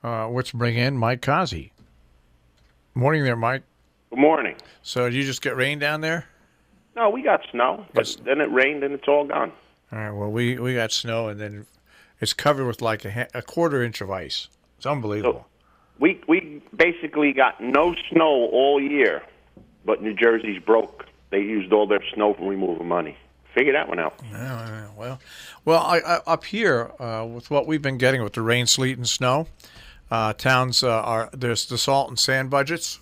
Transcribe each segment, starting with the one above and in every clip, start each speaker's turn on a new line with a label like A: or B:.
A: Let's bring in Mike Cozzi. Morning there, Mike.
B: Good morning.
A: So did you just get rain down there?
B: No, we got snow, but
A: Yes.
B: then it rained and it's all gone.
A: All right, well, we got snow, and then it's covered with like a quarter inch of ice. It's unbelievable.
B: We basically got no snow all year, but New Jersey's broke. They used all their snow removal money. Figure that one out.
A: Well, up here, with what we've been getting with the rain, sleet, and snow, towns there's the salt and sand budgets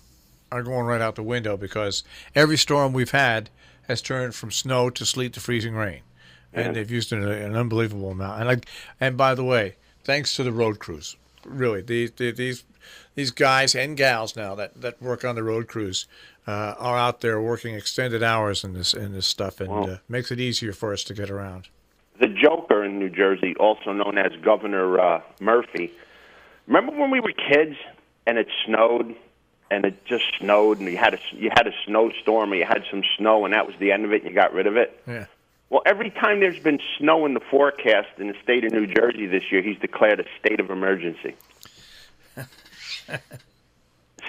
A: are going right out the window because every storm we've had has turned from snow to sleet to freezing rain, and they've used an unbelievable amount. And by the way, thanks to the road crews, really these guys and gals now that work on the road crews are out there working extended hours in this stuff, and makes it easier for us to get around.
B: The Joker in New Jersey, also known as Governor Murphy. Remember when we were kids and it snowed, and it just snowed, and you had a snowstorm, or you had some snow, and that was the end of it, and you got rid of it?
A: Yeah.
B: Well, every time there's been snow in the forecast in the state of New Jersey this year, he's declared a state of emergency.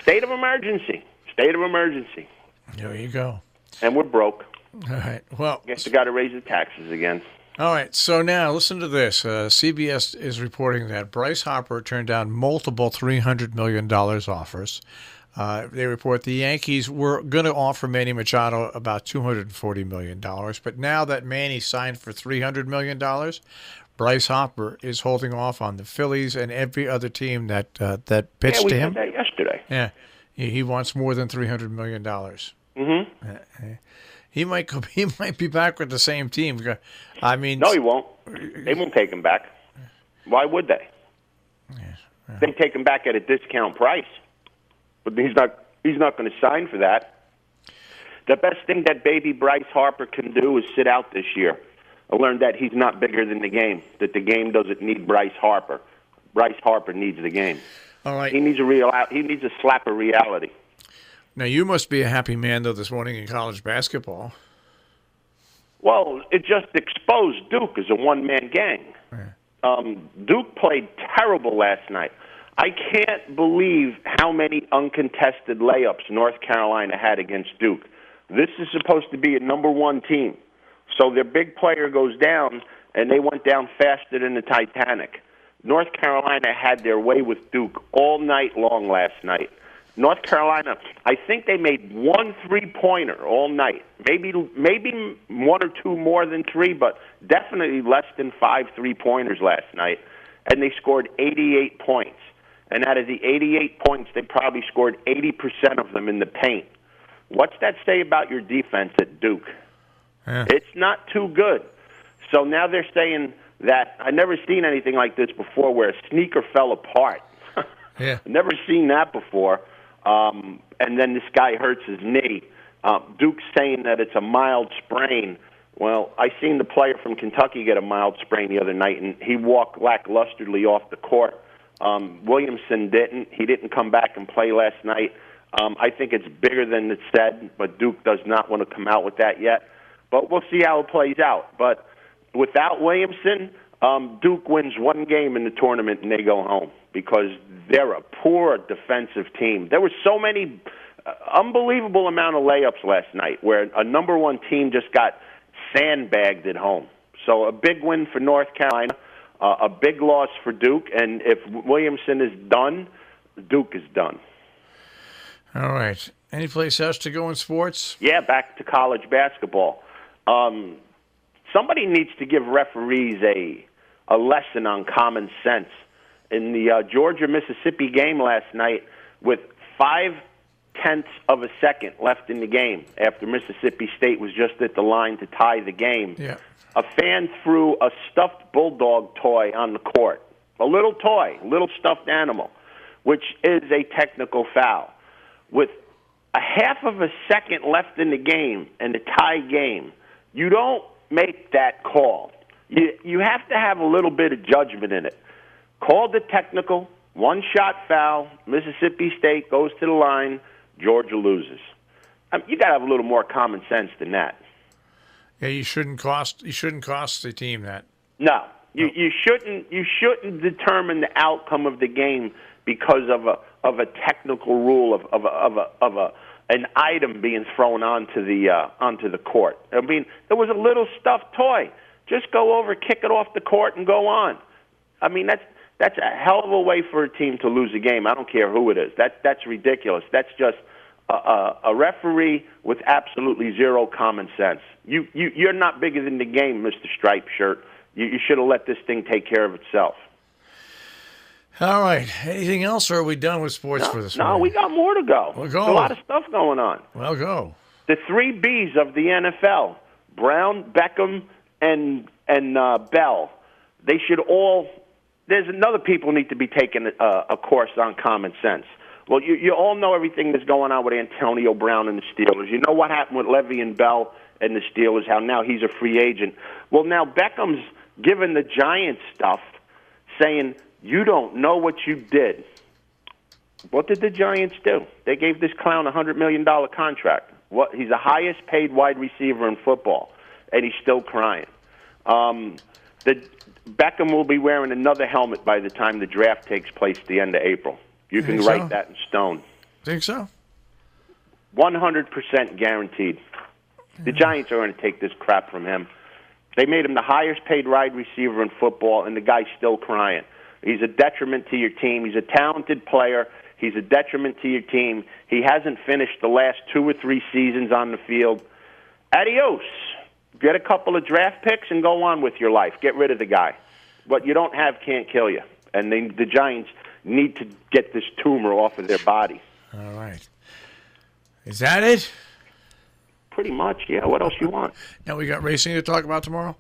B: State of emergency. State of emergency.
A: There you go.
B: And we're broke.
A: All right. Well,
B: Guess we got to raise the taxes again.
A: all right. So now listen to this. CBS is reporting that Bryce Harper turned down multiple $300 million offers. They report the Yankees were going to offer Manny Machado about $240 million, but now that Manny signed for $300 million, Bryce Harper is holding off on the Phillies and every other team that pitched to him.
B: Yeah, we did that yesterday.
A: Yeah, he wants more than $300 million.
B: Mm-hmm.
A: He might be back with the same team. I mean,
B: No, he won't. They won't take him back. Why would they? They take him back at a discount price. But he's not going to sign for that. The best thing that baby Bryce Harper can do is sit out this year. I learned that he's not bigger than the game, that the game doesn't need Bryce Harper. Bryce Harper needs the game.
A: all right.
B: He needs a slap of reality.
A: Now you must be a happy man though this morning in college basketball.
B: Well, it just exposed Duke as a one-man gang. Duke played terrible last night. I can't believe how many uncontested layups North Carolina had against Duke. This is supposed to be a number one team. So their big player goes down, and they went down faster than the Titanic. North Carolina had their way with Duke all night long last night. North Carolina, I think they made one three-pointer all night. Maybe one or two more than three, but definitely less than 5 3-pointers last night. And they scored 88 points. And out of the 88 points, they probably scored 80% of them in the paint. What's that say about your defense at Duke?
A: Yeah.
B: It's not too good. So now they're saying that I've never seen anything like this before where a sneaker fell apart.
A: Yeah.
B: I've never seen that before. And then this guy hurts his knee. Duke's saying that it's a mild sprain. Well, I seen the player from Kentucky get a mild sprain the other night, and he walked lacklusterly off the court. Williamson didn't. He didn't come back and play last night. I think it's bigger than it's said, but Duke does not want to come out with that yet. But we'll see how it plays out. But without Williamson, Duke wins one game in the tournament and they go home because they're a poor defensive team. There were so many unbelievable amount of layups last night where a number one team just got sandbagged at home. So a big win for North Carolina. A big loss for Duke, and if Williamson is done, Duke is done.
A: All right. Any place else to go in sports?
B: Yeah, back to college basketball. Somebody needs to give referees a lesson on common sense. In the Georgia-Mississippi game last night, with 0.5 of a second left in the game after Mississippi State was just at the line to tie the game, a fan threw a stuffed bulldog toy on the court, a little toy, little stuffed animal, which is a technical foul. With a half of a second left in the game and a tie game, you don't make that call. You have to have a little bit of judgment in it. Called the technical, one-shot foul, Mississippi State goes to the line, Georgia loses. You got to have a little more common sense than that.
A: Yeah, you shouldn't cost the team that.
B: No, You shouldn't determine the outcome of the game because of a technical rule of an item being thrown onto the court. I mean, there was a little stuffed toy. Just go over, kick it off the court, and go on. I mean, that's a hell of a way for a team to lose a game. I don't care who it is. That's ridiculous. That's just a referee with absolutely zero common sense. You're not bigger than the game, Mr. Striped Shirt. You should have let this thing take care of itself.
A: All right. Anything else, or are we done with sports for this morning?
B: No, we got more to go.
A: We'll
B: There's
A: go.
B: a lot of stuff going on.
A: Well, go.
B: The 3 Bs of the NFL, Brown, Beckham, and Bell, they should all – there's another people need to be taking a course on common sense. Well, you all know everything that's going on with Antonio Brown and the Steelers. You know what happened with Levy and Bell and the Steelers, how now he's a free agent. Well, now Beckham's given the Giants stuff, saying, you don't know what you did. What did the Giants do? They gave this clown a $100 million contract. He's the highest paid wide receiver in football, and he's still crying. Beckham will be wearing another helmet by the time the draft takes place at the end of April. You can write that in stone.
A: Think so?
B: 100% guaranteed. The Giants are going to take this crap from him. They made him the highest paid wide receiver in football, and the guy's still crying. He's a detriment to your team. He's a talented player. He's a detriment to your team. He hasn't finished the last 2 or 3 seasons on the field. Adios. Get a couple of draft picks and go on with your life. Get rid of the guy. What you don't have can't kill you. And the Giants need to get this tumor off of their body.
A: All right. Is that it?
B: Pretty much, yeah. What else you want?
A: Now we got racing to talk about tomorrow?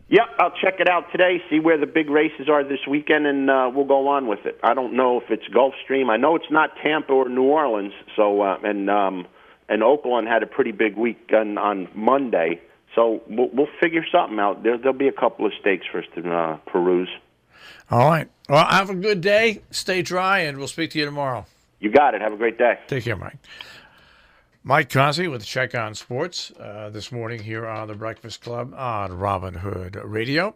B: Yep, I'll check it out today, see where the big races are this weekend, and we'll go on with it. I don't know if it's Gulfstream. I know it's not Tampa or New Orleans, so and Oakland had a pretty big week on Monday, so we'll figure something out. There'll be a couple of stakes for us to peruse.
A: All right. Well, have a good day. Stay dry, and we'll speak to you tomorrow.
B: You got it. Have a great day.
A: Take care, Mike. Mike Cozzi with Check on Sports this morning here on the Breakfast Club on Robin Hood Radio.